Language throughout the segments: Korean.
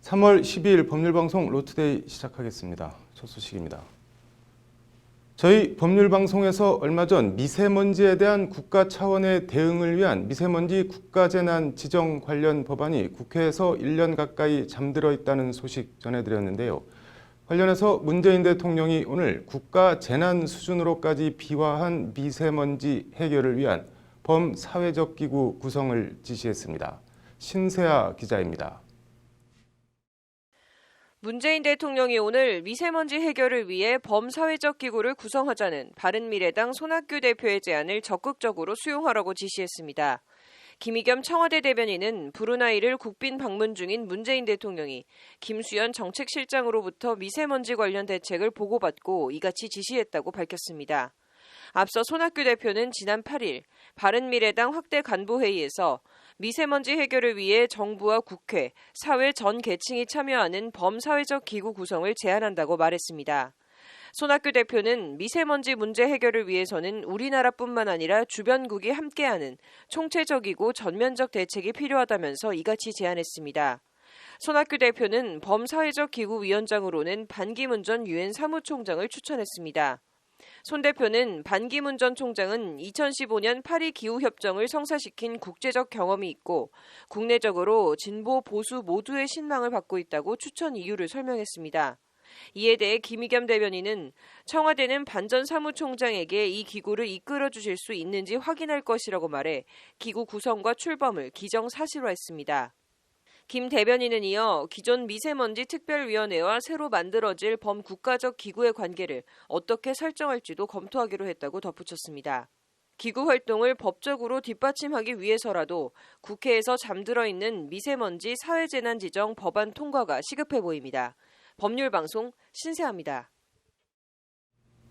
3월 12일 법률방송 로투데이 시작하겠습니다. 첫 소식입니다. 저희 법률방송에서 얼마 전 미세먼지에 대한 국가 차원의 대응을 위한 미세먼지 국가재난 지정 관련 법안이 국회에서 1년 가까이 잠들어 있다는 소식 전해드렸는데요. 관련해서 문재인 대통령이 오늘 국가재난 수준으로까지 비화한 미세먼지 해결을 위한 범사회적 기구 구성을 지시했습니다. 신세아 기자입니다. 문재인 대통령이 오늘 미세먼지 해결을 위해 범사회적 기구를 구성하자는 바른미래당 손학규 대표의 제안을 적극적으로 수용하라고 지시했습니다. 김의겸 청와대 대변인은 브루나이를 국빈 방문 중인 문재인 대통령이 김수현 정책실장으로부터 미세먼지 관련 대책을 보고받고 이같이 지시했다고 밝혔습니다. 앞서 손학규 대표는 지난 8일 바른미래당 확대 간부회의에서 미세먼지 해결을 위해 정부와 국회, 사회 전 계층이 참여하는 범사회적 기구 구성을 제안한다고 말했습니다. 손학규 대표는 미세먼지 문제 해결을 위해서는 우리나라뿐만 아니라 주변국이 함께하는 총체적이고 전면적 대책이 필요하다면서 이같이 제안했습니다. 손학규 대표는 범사회적 기구 위원장으로는 반기문 전 유엔 사무총장을 추천했습니다. 손 대표는 반기문 전 총장은 2015년 파리 기후협정을 성사시킨 국제적 경험이 있고 국내적으로 진보 보수 모두의 신망을 받고 있다고 추천 이유를 설명했습니다. 이에 대해 김의겸 대변인은 청와대는 반 전 사무총장에게 이 기구를 이끌어 주실 수 있는지 확인할 것이라고 말해 기구 구성과 출범을 기정사실화했습니다. 김 대변인은 이어 기존 미세먼지 특별위원회와 새로 만들어질 범국가적 기구의 관계를 어떻게 설정할지도 검토하기로 했다고 덧붙였습니다. 기구 활동을 법적으로 뒷받침하기 위해서라도 국회에서 잠들어 있는 미세먼지 사회재난 지정 법안 통과가 시급해 보입니다. 법률방송 신세아입니다.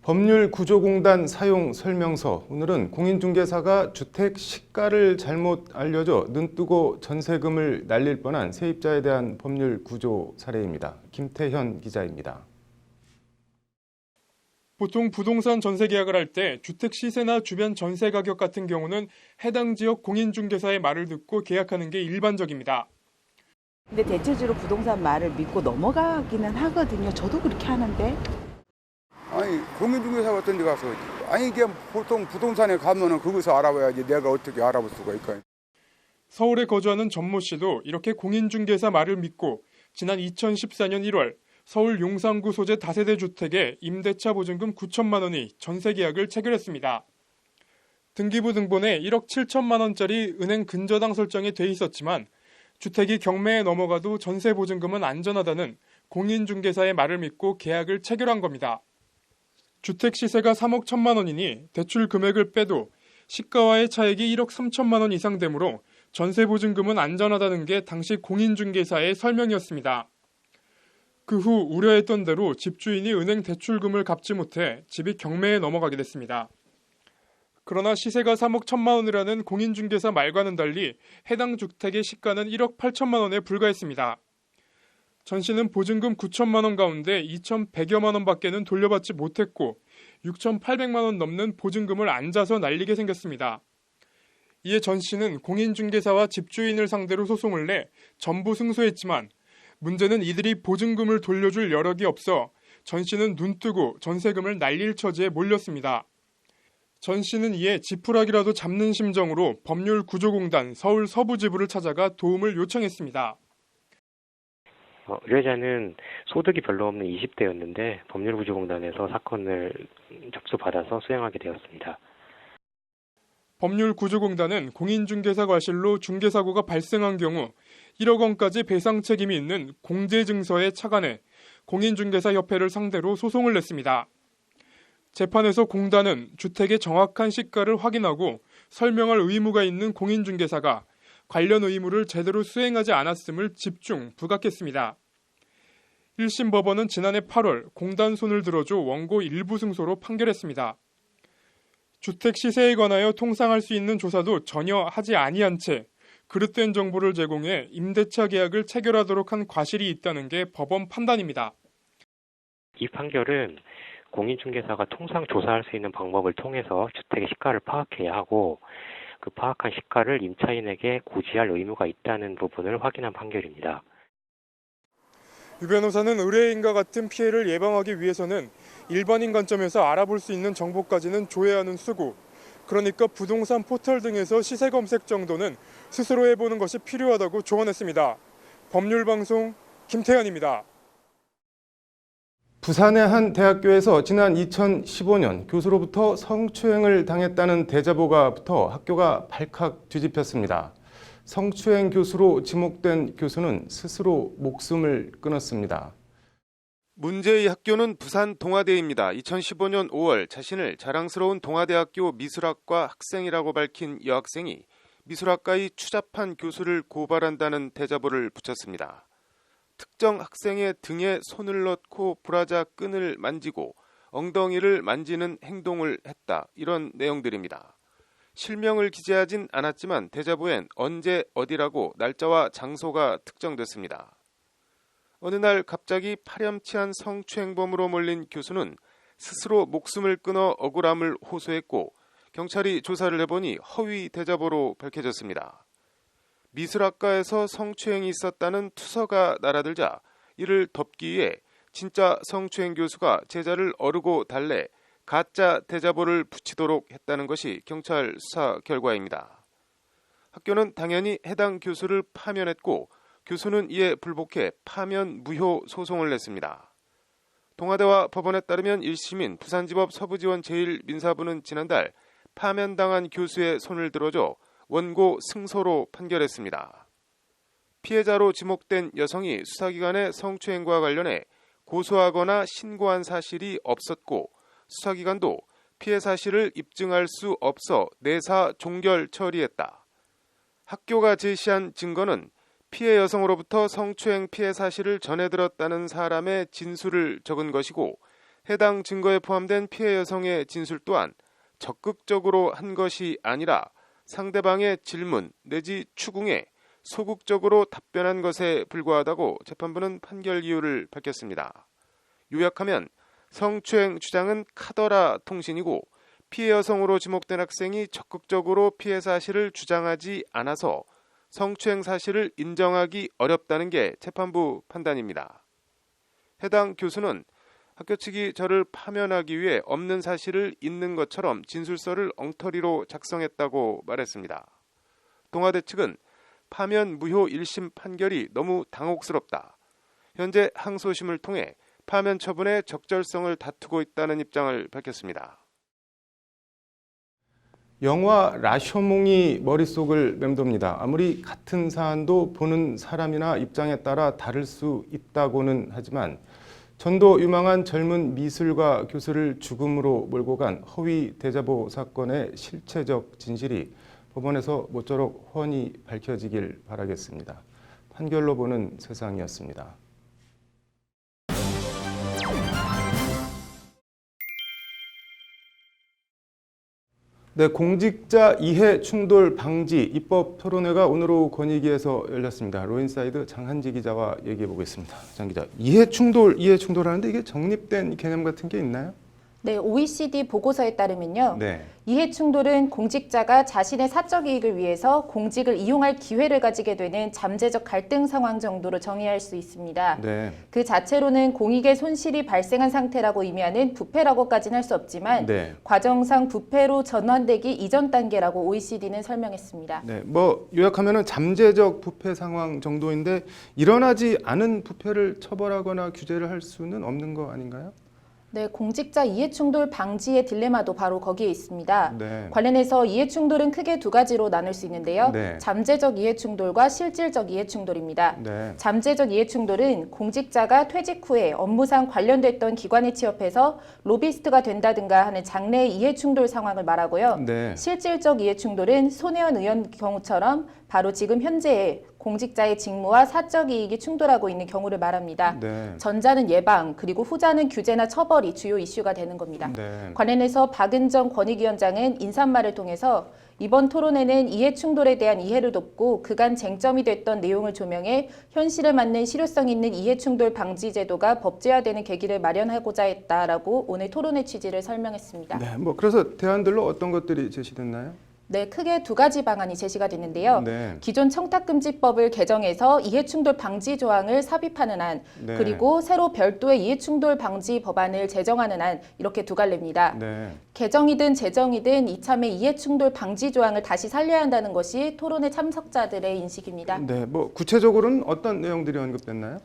법률구조공단 사용 설명서. 오늘은 공인중개사가 주택 시가를 잘못 알려줘 눈뜨고 전세금을 날릴 뻔한 세입자에 대한 법률구조 사례입니다. 김태현 기자입니다. 보통 부동산 전세 계약을 할 때 주택 시세나 주변 전세 가격 같은 경우는 해당 지역 공인중개사의 말을 듣고 계약하는 게 일반적입니다. 근데 대체적으로 부동산 말을 믿고 넘어가기는 하거든요. 저도 그렇게 하는데. 아니 공인중개사 같은 데 가서 아니 이게 보통 부동산에 가면은 거기서 알아봐야지 내가 어떻게 알아볼 수가 있까요. 서울에 거주하는 전모 씨도 이렇게 공인중개사 말을 믿고 지난 2014년 1월 서울 용산구 소재 다세대 주택에 임대차 보증금 9천만 원이 전세 계약을 체결했습니다. 등기부 등본에 1억 7천만 원짜리 은행 근저당 설정이 돼 있었지만 주택이 경매에 넘어가도 전세 보증금은 안전하다는 공인중개사의 말을 믿고 계약을 체결한 겁니다. 주택 시세가 3억 1천만 원이니 대출 금액을 빼도 시가와의 차액이 1억 3천만 원 이상 되므로 전세 보증금은 안전하다는 게 당시 공인중개사의 설명이었습니다. 그 후 우려했던 대로 집주인이 은행 대출금을 갚지 못해 집이 경매에 넘어가게 됐습니다. 그러나 시세가 3억 1천만 원이라는 공인중개사 말과는 달리 해당 주택의 시가는 1억 8천만 원에 불과했습니다. 전 씨는 보증금 9천만 원 가운데 2,100여만 원밖에는 돌려받지 못했고 6,800만 원 넘는 보증금을 앉아서 날리게 생겼습니다. 이에 전 씨는 공인중개사와 집주인을 상대로 소송을 내 전부 승소했지만 문제는 이들이 보증금을 돌려줄 여력이 없어 전 씨는 눈뜨고 전세금을 날릴 처지에 몰렸습니다. 전 씨는 이에 지푸라기라도 잡는 심정으로 법률구조공단 서울 서부지부를 찾아가 도움을 요청했습니다. 의뢰자는 소득이 별로 없는 20대였는데 법률구조공단에서 사건을 접수받아서 수행하게 되었습니다. 법률구조공단은 공인중개사 과실로 중개사고가 발생한 경우 1억 원까지 배상 책임이 있는 공제증서에 착안해 공인중개사협회를 상대로 소송을 냈습니다. 재판에서 공단은 주택의 정확한 시가를 확인하고 설명할 의무가 있는 공인중개사가 관련 의무를 제대로 수행하지 않았음을 집중 부각했습니다. 1심 법원은 지난해 8월 공단 손을 들어줘 원고 일부 승소로 판결했습니다. 주택 시세에 관하여 통상할 수 있는 조사도 전혀 하지 아니한 채 그릇된 정보를 제공해 임대차 계약을 체결하도록 한 과실이 있다는 게 법원 판단입니다. 이 판결은 공인중개사가 통상 조사할 수 있는 방법을 통해서 주택의 시가를 파악해야 하고 그 파악한 시가를 임차인에게 고지할 의무가 있다는 부분을 확인한 판결입니다. 유 변호사는 의뢰인과 같은 피해를 예방하기 위해서는 일반인 관점에서 알아볼 수 있는 정보까지는 조회하는 수고, 그러니까 부동산 포털 등에서 시세 검색 정도는 스스로 해보는 것이 필요하다고 조언했습니다. 법률방송 김태현입니다. 부산의 한 대학교에서 지난 2015년 교수로부터 성추행을 당했다는 대자보가 붙어 학교가 발칵 뒤집혔습니다. 성추행 교수로 지목된 교수는 스스로 목숨을 끊었습니다. 문제의 학교는 부산 동아대입니다. 2015년 5월 자신을 자랑스러운 동아대학교 미술학과 학생이라고 밝힌 여학생이 미술학과의 추잡한 교수를 고발한다는 대자보를 붙였습니다. 특정 학생의 등에 손을 넣고 브라자 끈을 만지고 엉덩이를 만지는 행동을 했다. 이런 내용들입니다. 실명을 기재하진 않았지만 대자보엔 언제 어디라고 날짜와 장소가 특정됐습니다. 어느 날 갑자기 파렴치한 성추행범으로 몰린 교수는 스스로 목숨을 끊어 억울함을 호소했고 경찰이 조사를 해보니 허위 대자보로 밝혀졌습니다. 미술학과에서 성추행이 있었다는 투서가 날아들자 이를 덮기 위해 진짜 성추행 교수가 제자를 어르고 달래 가짜 대자보를 붙이도록 했다는 것이 경찰 수사 결과입니다. 학교는 당연히 해당 교수를 파면했고 교수는 이에 불복해 파면 무효 소송을 냈습니다. 동아대와 법원에 따르면 1심인 부산지법 서부지원 제1민사부는 지난달 파면당한 교수의 손을 들어줘 원고 승소로 판결했습니다. 피해자로 지목된 여성이 수사기관의 성추행과 관련해 고소하거나 신고한 사실이 없었고 수사기관도 피해 사실을 입증할 수 없어 내사 종결 처리했다. 학교가 제시한 증거는 피해 여성으로부터 성추행 피해 사실을 전해 들었다는 사람의 진술을 적은 것이고 해당 증거에 포함된 피해 여성의 진술 또한 적극적으로 한 것이 아니라 상대방의 질문 내지 추궁에 소극적으로 답변한 것에 불과하다고 재판부는 판결 이유를 밝혔습니다. 요약하면 성추행 주장은 카더라 통신이고 피해 여성으로 지목된 학생이 적극적으로 피해 사실을 주장하지 않아서 성추행 사실을 인정하기 어렵다는 게 재판부 판단입니다. 해당 교수는 학교 측이 저를 파면하기 위해 없는 사실을 있는 것처럼 진술서를 엉터리로 작성했다고 말했습니다. 동아대 측은 파면 무효 1심 판결이 너무 당혹스럽다. 현재 항소심을 통해 파면 처분의 적절성을 다투고 있다는 입장을 밝혔습니다. 영화 라쇼몽이 머릿속을 맴돕니다. 아무리 같은 사안도 보는 사람이나 입장에 따라 다를 수 있다고는 하지만 전도 유망한 젊은 미술가 교수를 죽음으로 몰고 간 허위 대자보 사건의 실체적 진실이 법원에서 모쪼록 훤히 밝혀지길 바라겠습니다. 판결로 보는 세상이었습니다. 네, 공직자 이해 충돌 방지 입법 토론회가 오늘 오후 권익위에서 열렸습니다. 로인사이드 장한지 기자와 얘기해 보겠습니다. 장 기자, 이해 충돌 하는데 이게 정립된 개념 같은 게 있나요? 네, OECD 보고서에 따르면요. 네. 이해 충돌은 공직자가 자신의 사적 이익을 위해서 공직을 이용할 기회를 가지게 되는 잠재적 갈등 상황 정도로 정의할 수 있습니다. 네. 그 자체로는 공익의 손실이 발생한 상태라고 의미하는 부패라고까지는 할 수 없지만 네. 과정상 부패로 전환되기 이전 단계라고 OECD는 설명했습니다. 네, 뭐 요약하면은 잠재적 부패 상황 정도인데 일어나지 않은 부패를 처벌하거나 규제를 할 수는 없는 거 아닌가요? 네, 공직자 이해충돌 방지의 딜레마도 바로 거기에 있습니다. 네. 관련해서 이해충돌은 크게 두 가지로 나눌 수 있는데요. 네. 잠재적 이해충돌과 실질적 이해충돌입니다. 네. 잠재적 이해충돌은 공직자가 퇴직 후에 업무상 관련됐던 기관에 취업해서 로비스트가 된다든가 하는 장래의 이해충돌 상황을 말하고요. 네. 실질적 이해충돌은 손혜원 의원 경우처럼 바로 지금 현재의 공직자의 직무와 사적 이익이 충돌하고 있는 경우를 말합니다. 네. 전자는 예방, 그리고 후자는 규제나 처벌이 주요 이슈가 되는 겁니다. 네. 관련해서 박은정 권익위원장은 인사말을 통해서 이번 토론회는 이해 충돌에 대한 이해를 돕고 그간 쟁점이 됐던 내용을 조명해 현실에 맞는 실효성 있는 이해 충돌 방지 제도가 법제화되는 계기를 마련하고자 했다라고 오늘 토론회 취지를 설명했습니다. 네, 뭐 그래서 대안들로 어떤 것들이 제시됐나요? 네, 크게 두 가지 방안이 제시가 됐는데요. 네. 기존 청탁금지법을 개정해서 이해충돌 방지 조항을 삽입하는 안, 네. 그리고 새로 별도의 이해충돌 방지 법안을 제정하는 안, 이렇게 두 갈래입니다. 네. 개정이든 제정이든 이참에 이해충돌 방지 조항을 다시 살려야 한다는 것이 토론회 참석자들의 인식입니다. 네. 뭐 구체적으로는 어떤 내용들이 언급됐나요?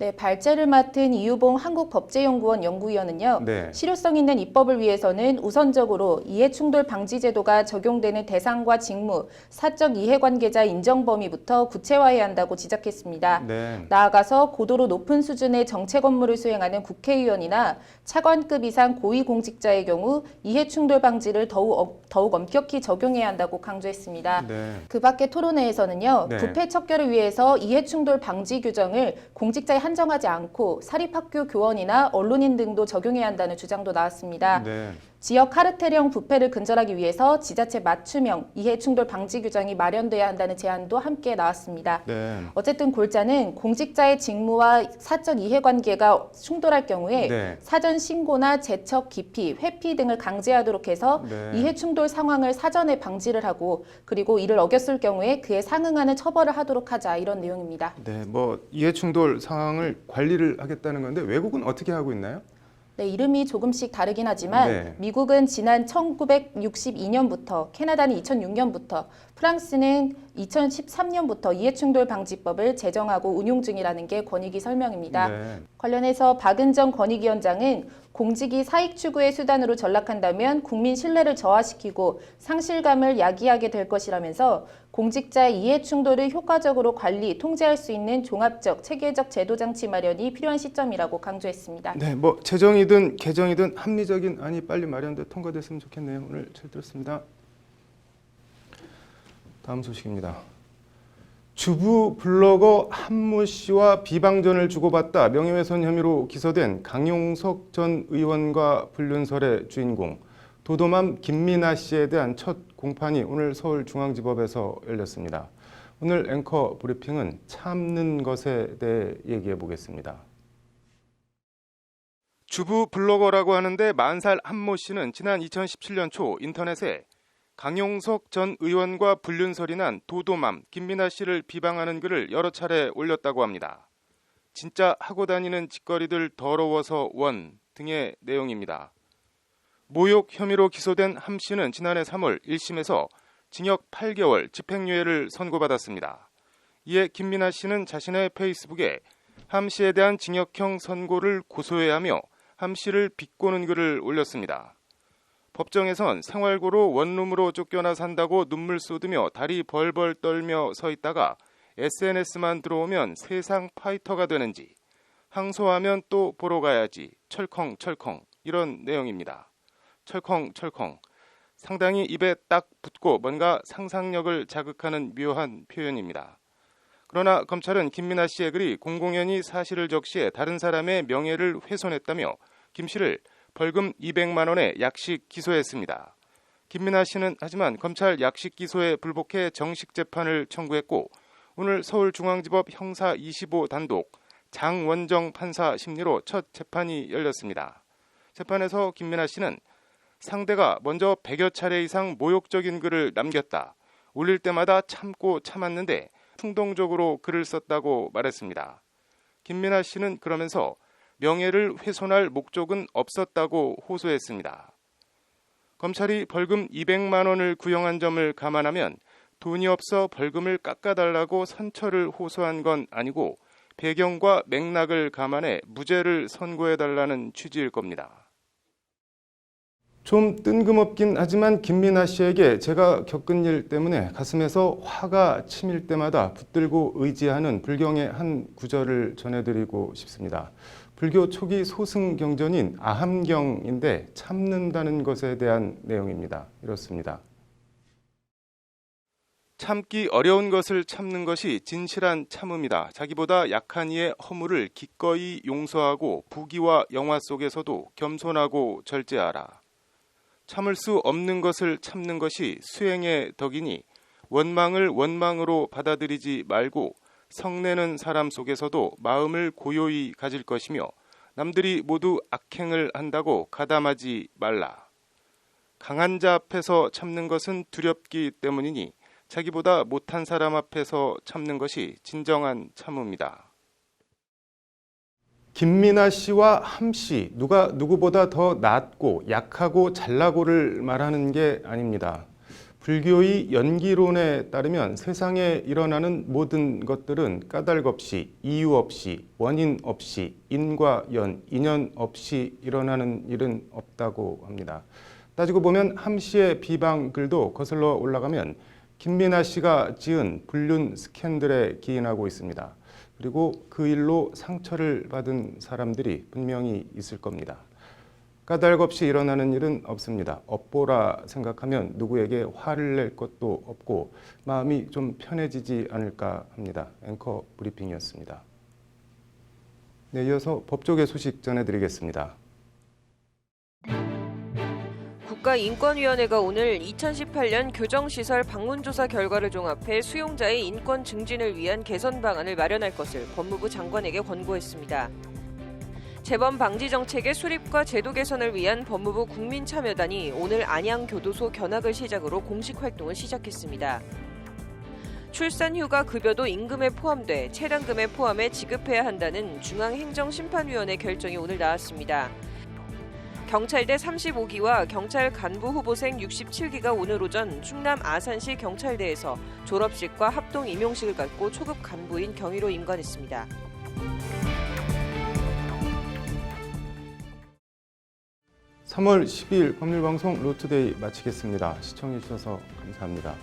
네, 발제를 맡은 이유봉 한국법제연구원 연구위원은요. 네. 실효성 있는 입법을 위해서는 우선적으로 이해충돌 방지 제도가 적용되는 대상과 직무, 사적 이해관계자 인정 범위부터 구체화해야 한다고 지적했습니다. 네. 나아가서 고도로 높은 수준의 정책 업무를 수행하는 국회의원이나 차관급 이상 고위공직자의 경우 이해충돌 방지를 더욱 엄격히 적용해야 한다고 강조했습니다. 네. 그 밖에 토론회에서는요. 네. 부패 척결을 위해서 이해충돌 방지 규정을 공직자에 한정하지 않고 사립학교 교원이나 언론인 등도 적용해야 한다는 주장도 나왔습니다. 네. 지역 카르텔형 부패를 근절하기 위해서 지자체 맞춤형 이해충돌 방지 규정이 마련돼야 한다는 제안도 함께 나왔습니다. 네. 어쨌든 골자는 공직자의 직무와 사적 이해관계가 충돌할 경우에 네. 사전 신고나 재척 기피, 회피 등을 강제하도록 해서 네. 이해충돌 상황을 사전에 방지를 하고 그리고 이를 어겼을 경우에 그에 상응하는 처벌을 하도록 하자 이런 내용입니다. 네. 뭐 이해충돌 상황을 관리를 하겠다는 건데 외국은 어떻게 하고 있나요? 네, 이름이 조금씩 다르긴 하지만 네. 미국은 지난 1962년부터, 캐나다는 2006년부터, 프랑스는 2013년부터 이해충돌 방지법을 제정하고 운용 중이라는 게 권익위 설명입니다. 네. 관련해서 박은정 권익위원장은 공직이 사익 추구의 수단으로 전락한다면 국민 신뢰를 저하시키고 상실감을 야기하게 될 것이라면서 공직자의 이해충돌을 효과적으로 관리, 통제할 수 있는 종합적, 체계적 제도 장치 마련이 필요한 시점이라고 강조했습니다. 네, 뭐 제정이든 개정이든 합리적인 안이 빨리 마련돼 통과됐으면 좋겠네요. 오늘 잘 들었습니다. 다음 소식입니다. 주부 블로거 한모 씨와 비방전을 주고받다 명예훼손 혐의로 기소된 강용석 전 의원과 불륜설의 주인공 도도맘 김민아 씨에 대한 첫 공판이 오늘 서울중앙지법에서 열렸습니다. 오늘 앵커 브리핑은 참는 것에 대해 얘기해 보겠습니다. 주부 블로거라고 하는데 40살 한모 씨는 지난 2017년 초 인터넷에 강용석 전 의원과 불륜설이 난 도도맘 김민아 씨를 비방하는 글을 여러 차례 올렸다고 합니다. 진짜 하고 다니는 짓거리들 더러워서 원 등의 내용입니다. 모욕 혐의로 기소된 함 씨는 지난해 3월 1심에서 징역 8개월 집행유예를 선고받았습니다. 이에 김민아 씨는 자신의 페이스북에 함 씨에 대한 징역형 선고를 고소해야 하며 함 씨를 비꼬는 글을 올렸습니다. 법정에선 생활고로 원룸으로 쫓겨나 산다고 눈물 쏟으며 다리 벌벌 떨며 서 있다가 SNS만 들어오면 세상 파이터가 되는지 항소하면 또 보러 가야지 철컹철컹 이런 내용입니다. 철컹철컹 상당히 입에 딱 붙고 뭔가 상상력을 자극하는 묘한 표현입니다. 그러나 검찰은 김민아 씨의 글이 공공연히 사실을 적시해 다른 사람의 명예를 훼손했다며 김 씨를 벌금 200만 원에 약식 기소했습니다. 김민아 씨는 하지만 검찰 약식 기소에 불복해 정식 재판을 청구했고 오늘 서울중앙지법 형사 25 단독 장원정 판사 심리로 첫 재판이 열렸습니다. 재판에서 김민아 씨는 상대가 먼저 100여 차례 이상 모욕적인 글을 남겼다. 올릴 때마다 참고 참았는데 충동적으로 글을 썼다고 말했습니다. 김민아 씨는 그러면서 명예를 훼손할 목적은 없었다고 호소했습니다. 검찰이 벌금 200만 원을 구형한 점을 감안하면 돈이 없어 벌금을 깎아달라고 선처를 호소한 건 아니고 배경과 맥락을 감안해 무죄를 선고해달라는 취지일 겁니다. 좀 뜬금없긴 하지만 김민아 씨에게 제가 겪은 일 때문에 가슴에서 화가 치밀 때마다 붙들고 의지하는 불경의 한 구절을 전해드리고 싶습니다. 불교 초기 소승경전인 아함경인데 참는다는 것에 대한 내용입니다. 이렇습니다. 참기 어려운 것을 참는 것이 진실한 참음이다. 자기보다 약한 이의 허물을 기꺼이 용서하고 부귀와 영화 속에서도 겸손하고 절제하라. 참을 수 없는 것을 참는 것이 수행의 덕이니 원망을 원망으로 받아들이지 말고 성내는 사람 속에서도 마음을 고요히 가질 것이며 남들이 모두 악행을 한다고 가담하지 말라. 강한 자 앞에서 참는 것은 두렵기 때문이니 자기보다 못한 사람 앞에서 참는 것이 진정한 참음이다. 김민아 씨와 함 씨, 누가 누구보다 더 낫고 약하고 잘나고를 말하는 게 아닙니다. 불교의 연기론에 따르면 세상에 일어나는 모든 것들은 까닭 없이, 이유 없이, 원인 없이, 인과 연, 인연 없이 일어나는 일은 없다고 합니다. 따지고 보면 함 씨의 비방 글도 거슬러 올라가면 김민아 씨가 지은 불륜 스캔들에 기인하고 있습니다. 그리고 그 일로 상처를 받은 사람들이 분명히 있을 겁니다. 까닭 없이 일어나는 일은 없습니다. 업보라 생각하면 누구에게 화를 낼 것도 없고 마음이 좀 편해지지 않을까 합니다. 앵커 브리핑이었습니다. 네, 이어서 법조계 소식 전해드리겠습니다. 국가인권위원회가 오늘 2018년 교정시설 방문조사 결과를 종합해 수용자의 인권 증진을 위한 개선 방안을 마련할 것을 법무부 장관에게 권고했습니다. 재범 방지 정책의 수립과 제도 개선을 위한 법무부 국민참여단이 오늘 안양교도소 견학을 시작으로 공식 활동을 시작했습니다. 출산휴가 급여도 임금에 포함돼 체당금에 포함해 지급해야 한다는 중앙행정심판위원회 결정이 오늘 나왔습니다. 경찰대 35기와 경찰 간부 후보생 67기가 오늘 오전 충남 아산시 경찰대에서 졸업식과 합동 임용식을 갖고 초급 간부인 경위로 임관했습니다. (3월 12일) 법률방송 로투데이 마치겠습니다. 시청해주셔서 감사합니다.